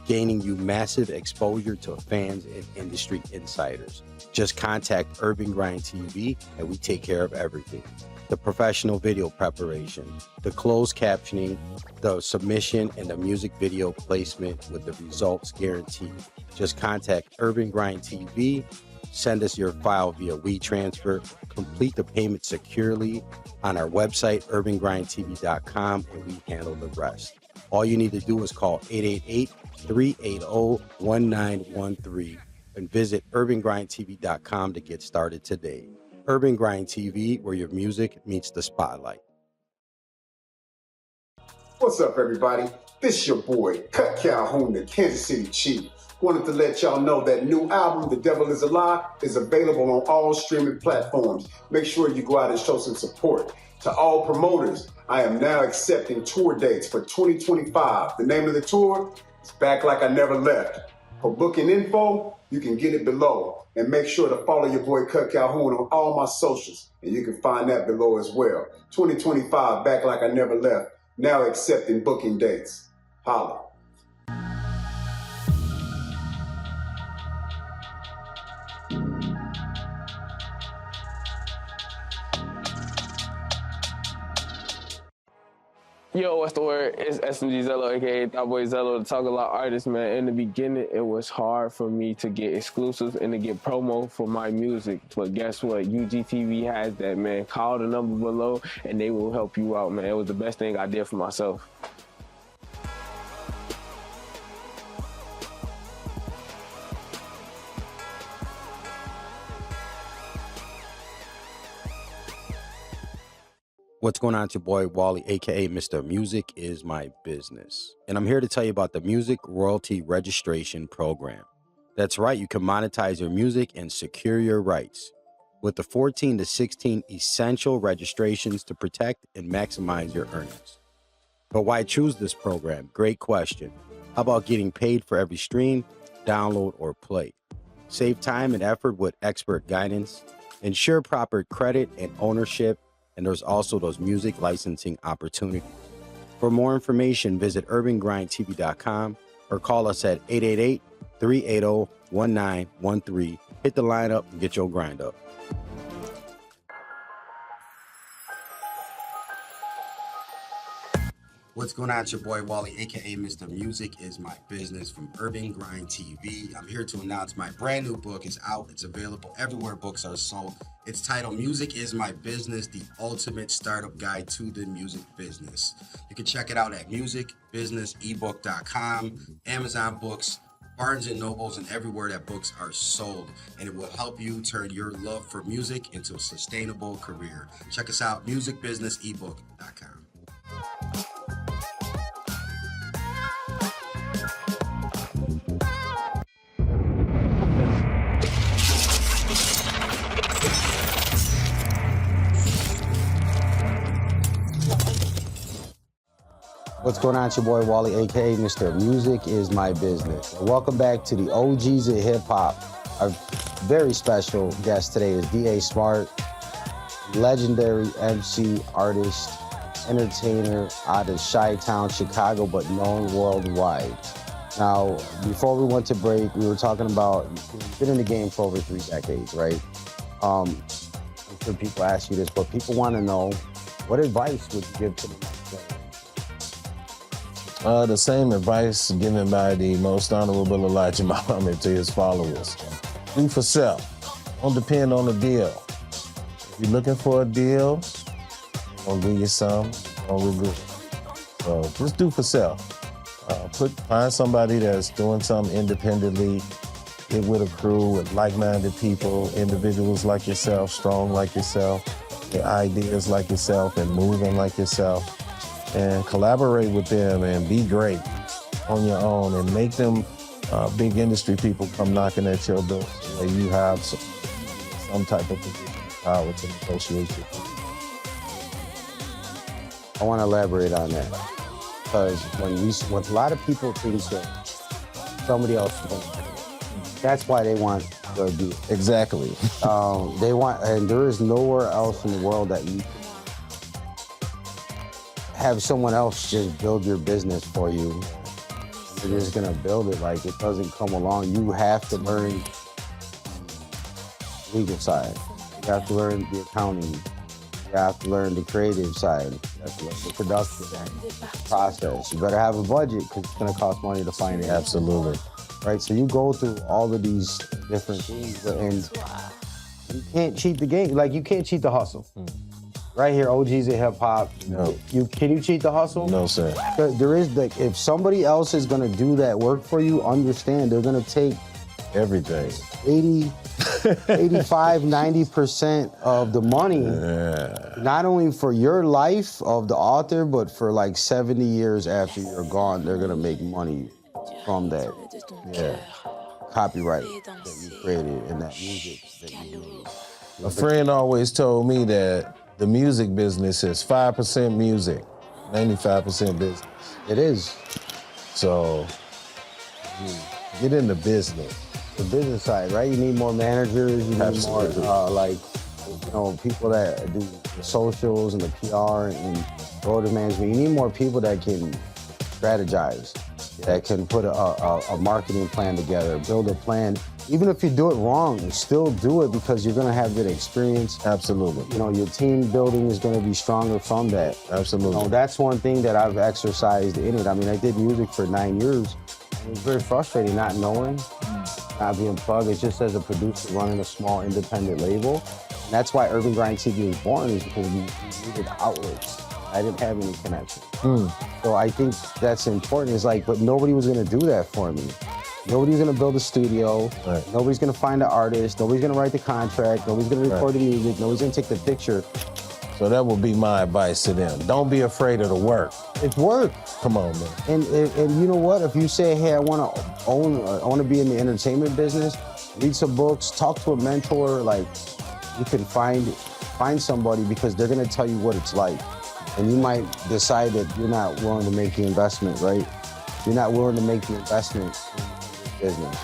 gaining you massive exposure to fans and industry insiders. Just contact Urban Grind TV and we take care of everything. The professional video preparation, the closed captioning, the submission, and the music video placement with the results guaranteed. Just contact Urban Grind TV, send us your file via WeTransfer, complete the payment securely on our website, urbangrindtv.com, and we handle the rest. All you need to do is call 888-380-1913 and visit urbangrindtv.com to get started today. Urban Grind TV, where your music meets the spotlight. What's up, everybody? This your boy, Cut Calhoun, the Kansas City Chief. Wanted to let y'all know that new album, The Devil Is a Lie, is available on all streaming platforms. Make sure you go out and show some support. To all promoters, I am now accepting tour dates for 2025. The name of the tour is Back Like I Never Left. For booking info, you can get it below. And make sure to follow your boy Cut Calhoun on all my socials. And you can find that below as well. 2025, Back Like I Never Left. Now accepting booking dates. Holla. Yo, what's the word? It's S30 Zello, aka Thought Boy Zello, the Talk A Lot artist, man. In the beginning, it was hard for me to get exclusives and to get promo for my music. But guess what? UGTV has that, man. Call the number below, and they will help you out, man. It was the best thing I did for myself. What's going on? It's your boy Wally, aka Mr. Music Is My Business. And I'm here to tell you about the Music Royalty Registration Program. That's right, you can monetize your music and secure your rights with the 14 to 16 essential registrations to protect and maximize your earnings. But why choose this program? Great question. How about getting paid for every stream, download, or play? Save time and effort with expert guidance. Ensure proper credit and ownership. And there's also those music licensing opportunities. For more information, visit urbangrindtv.com or call us at 888-380-1913. Hit the line up and get your grind up. What's going on? It's your boy Wally, aka Mr. Music Is My Business from Urban Grind TV. I'm here to announce my brand new book is out. It's available everywhere books are sold. It's titled Music Is My Business, the ultimate startup guide to the music business. You can check it out at musicbusinessebook.com, Amazon Books, Barnes & Nobles, and everywhere that books are sold. And it will help you turn your love for music into a sustainable career. Check us out, musicbusinessebook.com. What's going on? It's your boy Wally, aka Mr. Music Is My Business. And welcome back to the OGs of Hip-Hop. Our very special guest today is D.A. Smart, legendary MC, artist, entertainer out of Chi-Town, Chicago, but known worldwide. Now, before we went to break, we were talking about, you've been in the game for over 3 decades, right? I'm sure people ask you this, but people want to know, what advice would you give to the next generation? The same advice given by the most honorable Elijah Muhammad to his followers. Do for self. Don't depend on a deal. If you're looking for a deal, I'm gonna give you some, don't regret it. So just do for self. Find somebody that's doing something independently. Get with a crew with like-minded people, individuals like yourself, strong like yourself, with ideas like yourself, and moving like yourself. And collaborate with them and be great on your own and make them big industry people come knocking at your door so that you have some type of position of power to negotiate with people. I want to elaborate on that because when a lot of people think that somebody else is going to do it, that's why they want to do it. Exactly. They want, and there is nowhere else in the world that you can have someone else just build your business for you. You're just gonna build it, like it doesn't come along. You have to learn the legal side. You have to learn the accounting. You have to learn the creative side. You have to learn the production process. You better have a budget because it's gonna cost money to finance. Absolutely. Right, so you go through all of these different things and you can't cheat the game. Like you can't cheat the hustle. Right here, OGs of Hip-Hop. No. Can you cheat the hustle? No, sir. There is, like, if somebody else is gonna do that work for you, understand they're gonna take Everything. 85, 90% of the money, not only for your life of the author, but for like 70 years after you're gone, they're gonna make money from that. Copyright that you created and that music that you made. A friend always told me that the music business is 5% music, 95% business. It is. So, get into business. The business side, right? You need more managers, you need more, people that do the socials and the PR and road management. You need more people that can strategize, that can put a marketing plan together, build a plan. Even if you do it wrong, still do it because you're gonna have good experience. Absolutely. Your team building is gonna be stronger from that. Absolutely. That's one thing that I've exercised in it. I mean, I did music for 9 years. It was very frustrating not knowing, not being plugged. It's just as a producer running a small independent label. And that's why Urban Grind TV was born, is because we needed outlets. I didn't have any connection. So I think that's important. But nobody was gonna do that for me. Nobody's gonna build a studio. Right. Nobody's gonna find an artist. Nobody's gonna write the contract. Nobody's gonna record the music. Nobody's gonna take the picture. So that would be my advice to them. Don't be afraid of the work. It's work. Come on, man. And you know what? If you say, hey, I want to be in the entertainment business, read some books, talk to a mentor, you can find somebody, because they're gonna tell you what it's like. And you might decide that you're not willing to make the investment, right? You're not willing to make the investment in this business.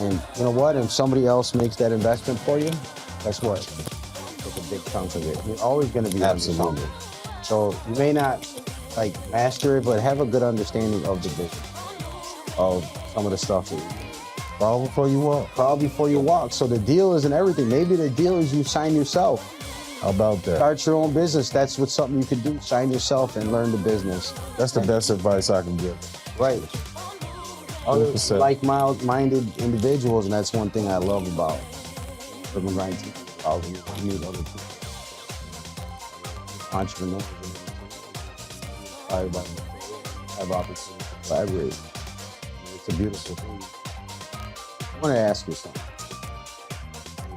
And you know what? If somebody else makes that investment for you, guess what? Take a big chunk of it. You're always going to be Absolutely. So you may not master it, but have a good understanding of the business, of some of the stuff that you do. Crawl before you walk. Crawl before you walk. So the deal isn't everything. Maybe the deal is you sign yourself. How about that? Start your own business. That's something you could do. Sign yourself and learn the business. That's the best advice I can give. Right. Other 100%. like-minded individuals, and that's one thing I love about Urban Grind TV. You meet other people, entrepreneurs, everybody have opportunity to collaborate. It's a beautiful thing. I want to ask you something.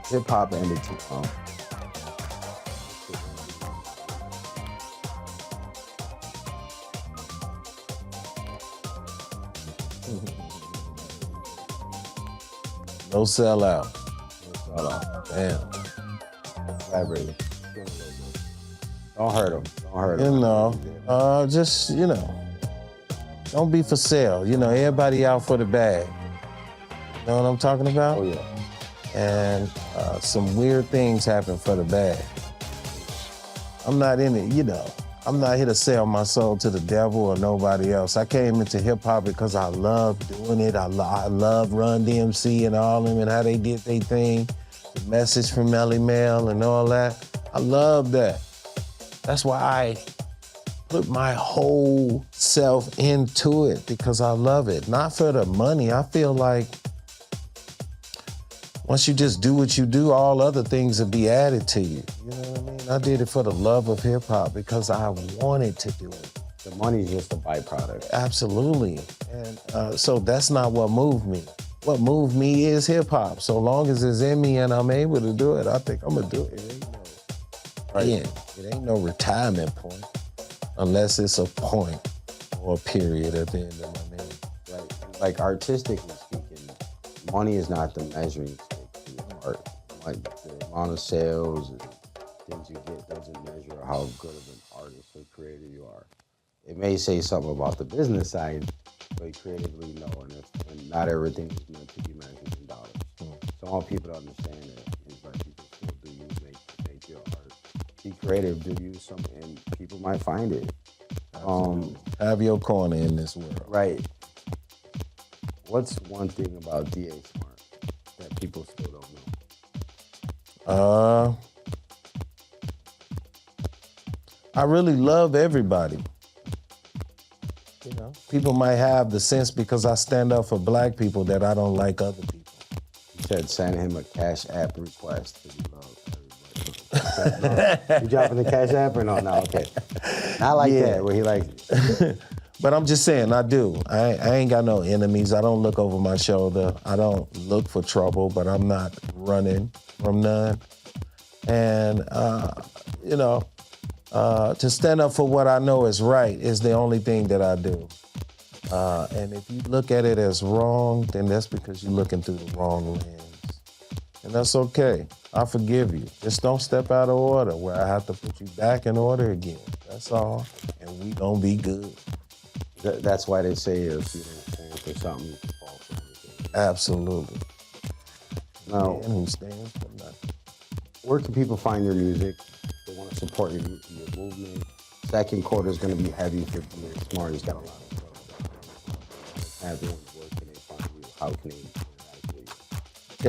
Hip-hop ended too long. No sellout. No sellout. Damn. Collaborate. Don't hurt them. Don't hurt them. Don't be for sale. Everybody out for the bag. You know what I'm talking about? Oh, yeah. And some weird things happen for the bag. I'm not in it, I'm not here to sell my soul to the devil or nobody else. I came into hip-hop because I love doing it. I love Run DMC and all them and how they did their thing. The message from Melly Mel and all that. I love that. That's why I put my whole self into it, because I love it. Not for the money. I feel like once you just do what you do, all other things will be added to you. You know what I mean? I did it for the love of hip-hop because I wanted to do it. The money's just a byproduct. Absolutely. And so that's not what moved me. What moved me is hip-hop. So long as it's in me and I'm able to do it, I think I'm going to do it. It ain't no retirement point, unless it's a point or a period at the end of my name. Right. Like, artistically speaking, money is not the measuring stick for your art. Like, the amount of sales and things you get doesn't measure how good of an artist or creator you are. It may say something about the business side, but creatively, no. And not everything is meant to be measured in dollars. So I want people to understand that. It's like, you can still do you, make your art. Be creative, do you something, and people might find it. Have your corner in this world. Right. What's one thing about D.A. Smart that people still don't know? I really love everybody. People might have the sense because I stand up for black people that I don't like other people. You said send him a Cash App request because you love everybody. You dropping the Cash App or no? No, okay. Not like that, where he like... But I'm just saying, I do. I ain't got no enemies. I don't look over my shoulder. I don't look for trouble, but I'm not running from none. And, to stand up for what I know is right is the only thing that I do. And if you look at it as wrong, then that's because you're looking through the wrong lens. And that's okay. I forgive you. Just don't step out of order where I have to put you back in order again. That's all. And we gonna be good. That's why they say if you don't stand for something, you can fall for anything. Absolutely. Now, Man who stands for nothing. Where can people find your music? They want to support your movement. Second quarter is going to be heavy for being smart. He's got a lot of stuff. Everyone's working. They find you. How can they interact with you?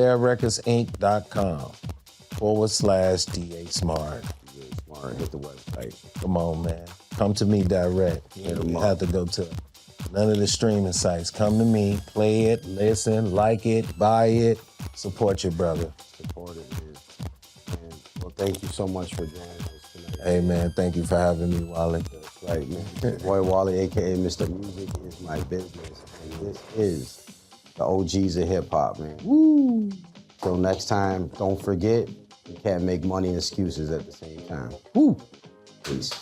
TerraRecordsInc.com/DA Smart. DA Smart. Hit the website. Come on, man. Come to me direct. You don't have to go to none of the streaming sites. Come to me, play it, listen, like it, buy it, support your brother. Support it, man. And, well, thank you so much for joining us tonight. Hey, man, thank you for having me, Wally. That's right, man. Your boy Wally, a.k.a. Mr. Music is my business. And this is the OGs of hip-hop, man. Woo! Till next time, don't forget, you can't make money and excuses at the same time. Woo! Peace.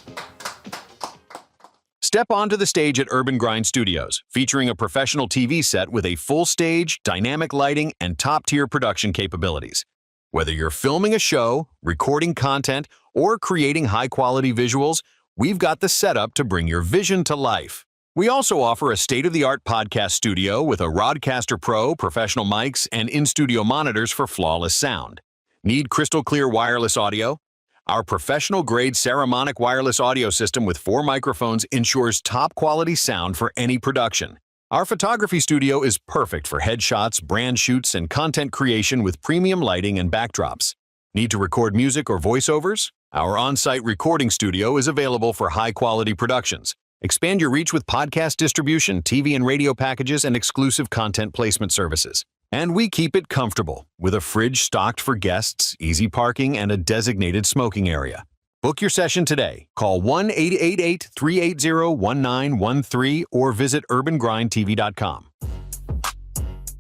Step onto the stage at Urban Grind Studios, featuring a professional TV set with a full stage, dynamic lighting, and top-tier production capabilities. Whether you're filming a show, recording content, or creating high-quality visuals, we've got the setup to bring your vision to life. We also offer a state-of-the-art podcast studio with a Rodecaster Pro, professional mics, and in-studio monitors for flawless sound. Need crystal-clear wireless audio? Our professional-grade Saramonic wireless audio system with 4 microphones ensures top-quality sound for any production. Our photography studio is perfect for headshots, brand shoots, and content creation with premium lighting and backdrops. Need to record music or voiceovers? Our on-site recording studio is available for high-quality productions. Expand your reach with podcast distribution, TV and radio packages, and exclusive content placement services. And we keep it comfortable, with a fridge stocked for guests, easy parking, and a designated smoking area. Book your session today. Call 1-888-380-1913 or visit urbangrindtv.com.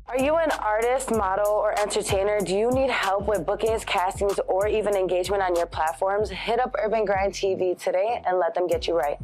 Are you an artist, model, or entertainer? Do you need help with bookings, castings, or even engagement on your platforms? Hit up Urban Grind TV today and let them get you right.